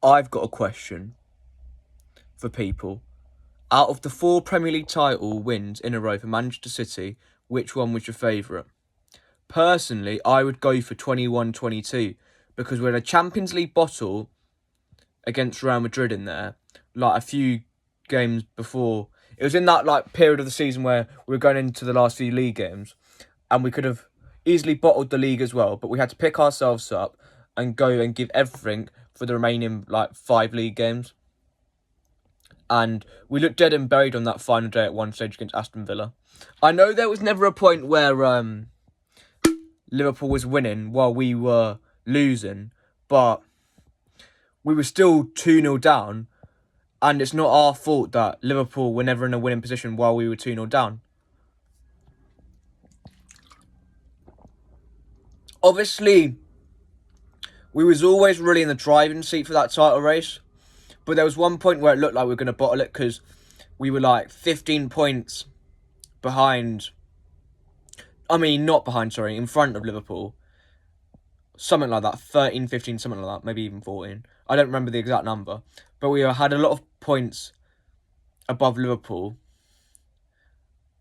I've got a question for people. Out of the 4 Premier League title wins in a row for Manchester City, which one was your favourite? Personally, I would go for 21-22 because we had a Champions League bottle against Real Madrid in there, like a few games before. It was in that period of the season where we were going into the last few league games, and we could have easily bottled the league as well, but we had to pick ourselves up and go and give everything for the remaining 5 league games. And we looked dead and buried on that final day at one stage against Aston Villa. I know there was never a point where Liverpool was winning while we were losing, but we were still 2-0 down, and it's not our fault that Liverpool were never in a winning position while we were 2-0 down. Obviously, we was always really in the driving seat for that title race, but there was one point where it looked like we were going to bottle it because we were 15 points behind. Not behind, sorry, in front of Liverpool. Something like that, 13, 15, something like that, maybe even 14. I don't remember the exact number, but we had a lot of points above Liverpool,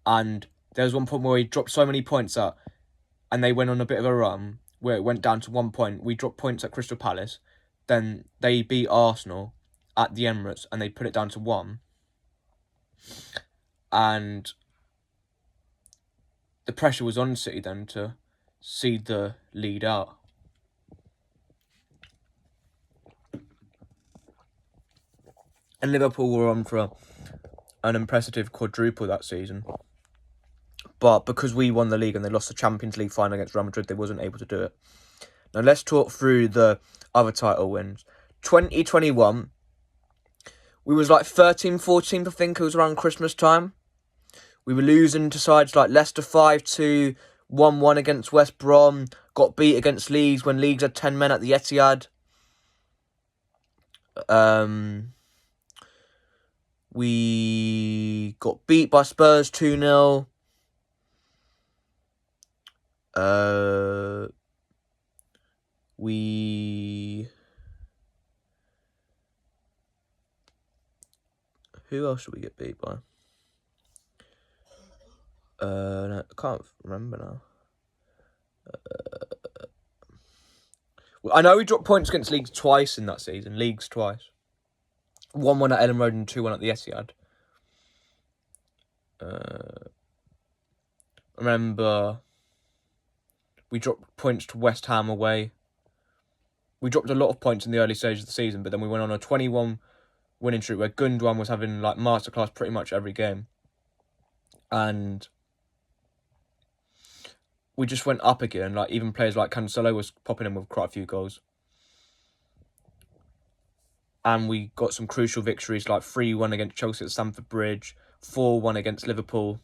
and there was one point where we dropped so many points up, and they went on a bit of a run where it went down to 1 point. We dropped points at Crystal Palace, then they beat Arsenal at the Emirates, and they put it down to 1. And the pressure was on City then to see the lead out. And Liverpool were on for an impressive quadruple that season. But because we won the league and they lost the Champions League final against Real Madrid, they wasn't able to do it. Now let's talk through the other title wins. 2021, we was 13th, 14th, I think it was around Christmas time. We were losing to sides like Leicester 5-2, 1-1 against West Brom, got beat against Leeds when Leeds had 10 men at the Etihad. We got beat by Spurs 2-0. Who else should we get beat by? No, I can't remember now. I know we dropped points against Leeds twice in that season. Leagues twice. 1-1 at Ellen Road and 2-1 at the Etihad. Remember, we dropped points to West Ham away. We dropped a lot of points in the early stages of the season, but then we went on a 21 winning streak where Gundogan was having masterclass pretty much every game. And we just went up again. Even players like Cancelo was popping in with quite a few goals. And we got some crucial victories 3-1 against Chelsea at Stamford Bridge, 4-1 against Liverpool.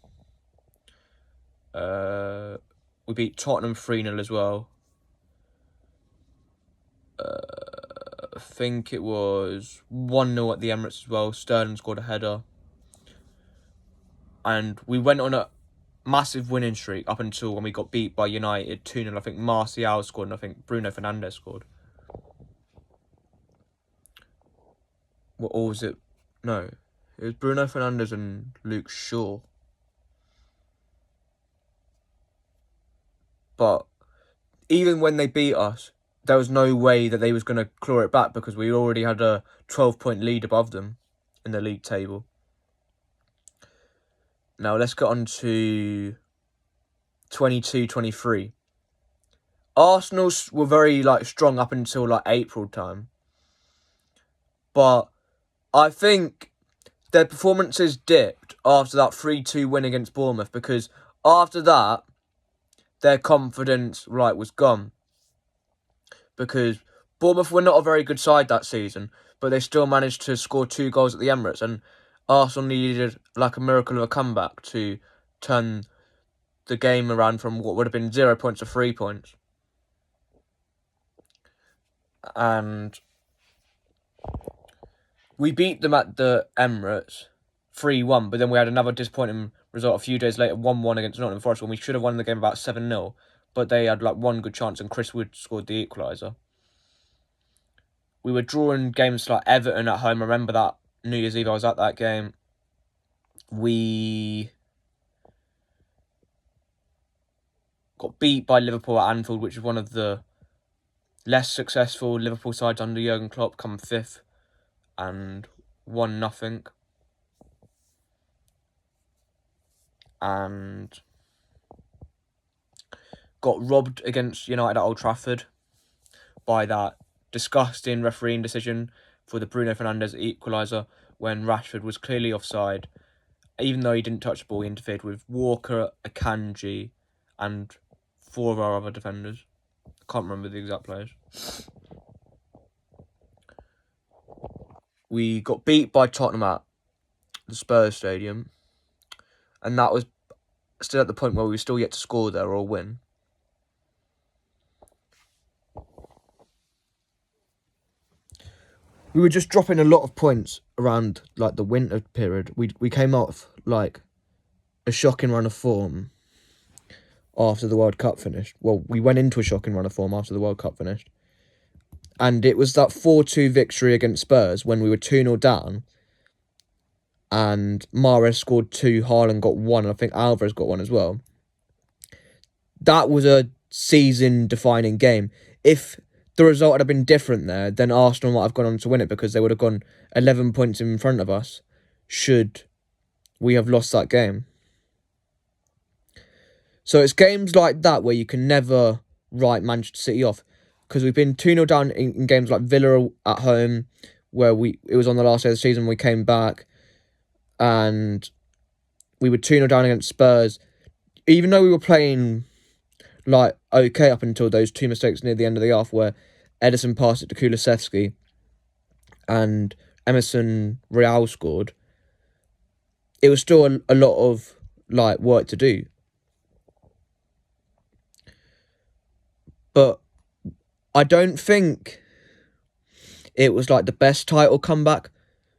We beat Tottenham 3-0 as well. I think it was 1-0 at the Emirates as well. Sterling scored a header. And we went on a massive winning streak up until when we got beat by United 2-0. I think Martial scored and I think Bruno Fernandes scored. Or was it? No. It was Bruno Fernandes and Luke Shaw. But even when they beat us, there was no way that they was going to claw it back because we already had a 12-point lead above them in the league table. Now let's get on to 22-23. Arsenal were very strong up until April time. But I think their performances dipped after that 3-2 win against Bournemouth because after that, their confidence was gone. Because Bournemouth were not a very good side that season, but they still managed to score 2 goals at the Emirates, and Arsenal needed a miracle of a comeback to turn the game around from what would have been 0 points to 3 points. And we beat them at the Emirates 3-1, but then we had another disappointing result a few days later, 1-1 against Nottingham Forest, when we should have won the game about 7-0. But they had one good chance and Chris Wood scored the equaliser. we were drawing games like Everton at home. I remember that New Year's Eve I was at that game. We got beat by Liverpool at Anfield, which is one of the less successful Liverpool sides under Jurgen Klopp, come 5th, and 1-0. And got robbed against United at Old Trafford by that disgusting refereeing decision for the Bruno Fernandes equaliser when Rashford was clearly offside. Even though he didn't touch the ball, he interfered with Walker, Akanji, and 4 of our other defenders. I can't remember the exact players. We got beat by Tottenham at the Spurs Stadium, and that was still at the point where we were still yet to score there or win. We were just dropping a lot of points around like the winter period. We came off like a shocking run of form after the World Cup finished. Well, we went into a shocking run of form after the World Cup finished. And it was that 4-2 victory against Spurs when we were 2-0 down. And Mahrez scored 2, Haaland got 1, and I think Alvarez got 1 as well. That was a season-defining game. If the result had been different there, then Arsenal might have gone on to win it because they would have gone 11 points in front of us should we have lost that game. So it's games like that where you can never write Manchester City off, because we've been 2-0 down in games like Villa at home, where it was on the last day of the season, we came back, and we were 2-0 down against Spurs. Even though we were playing like okay up until those 2 mistakes near the end of the half where Ederson passed it to Kulusevski and Emerson Real scored, it was still a lot of like work to do. But I don't think it was like the best title comeback,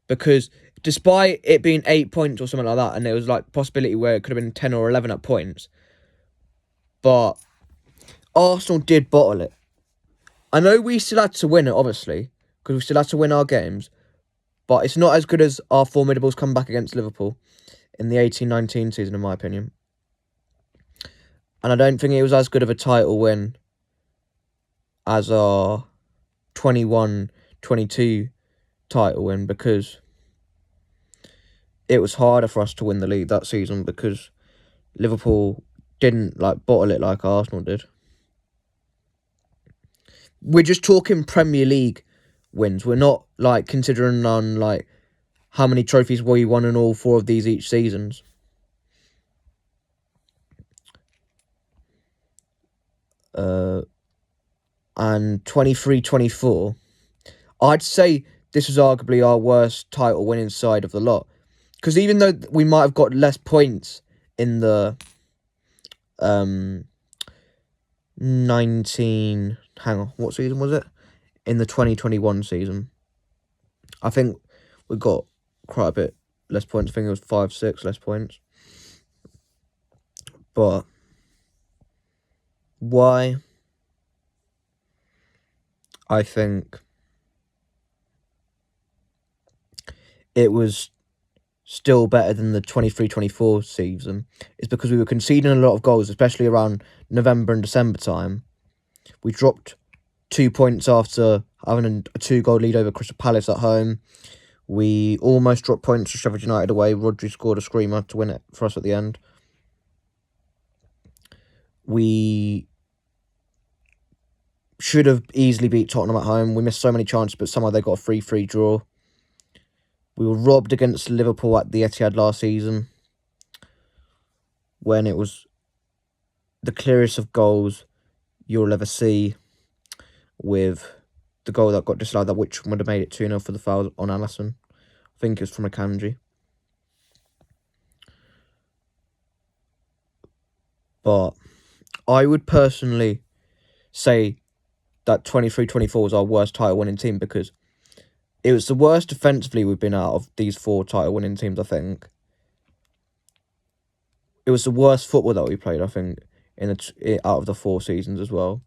because despite it being 8 points or something like that, and there was like possibility where it could have been 10 or 11 at points, but Arsenal did bottle it. I know we still had to win it, obviously, because we still had to win our games, but it's not as good as our formidables comeback against Liverpool in the 18-19 season, in my opinion. And I don't think it was as good of a title win as our 21-22 title win, because it was harder for us to win the league that season because Liverpool didn't like bottle it like Arsenal did. We're just talking Premier League wins. We're not like considering on like how many trophies we won in all 4 of these each seasons. And 23-24, I'd say this was arguably our worst title winning side of the lot. Because even though we might have got less points in the what season was it? In the 2021 season. I think we got quite a bit less points. I think it was 5-6 less points. But why? I think it was still better than the 23-24 season is because we were conceding a lot of goals, especially around November and December time. We dropped 2 points after having a 2-goal lead over Crystal Palace at home. We almost dropped points to Sheffield United away. Rodri scored a screamer to win it for us at the end. We should have easily beat Tottenham at home. We missed so many chances, but somehow they got a 3-3 draw. We were robbed against Liverpool at the Etihad last season, when it was the clearest of goals you'll ever see, with the goal that got disallowed, that which would have made it 2-0 for the foul on Alisson. I think it was from Akanji. But I would personally say that 23-24 was our worst title-winning team, because it was the worst defensively we've been out of these 4 title-winning teams, I think. It was the worst football that we played, I think, out of the 4 seasons as well.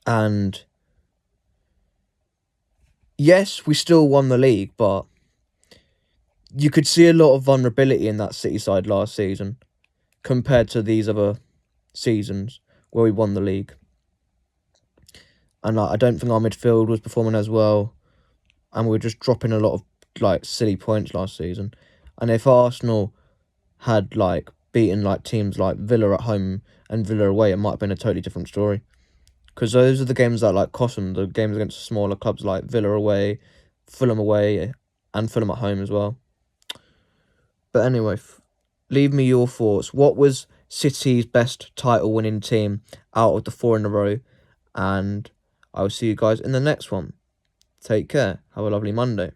And Yes, we still won the league, but you could see a lot of vulnerability in that City side last season compared to these other seasons where we won the league. And I don't think our midfield was performing as well, and we were just dropping a lot of silly points last season. And if Arsenal had beaten teams like Villa at home and Villa away, it might have been a totally different story. Because those are the games that cost them, the games against smaller clubs like Villa away, Fulham away, and Fulham at home as well. But anyway, leave me your thoughts. What was City's best title-winning team out of the 4 in a row? And I will see you guys in the next one. Take care. Have a lovely Monday.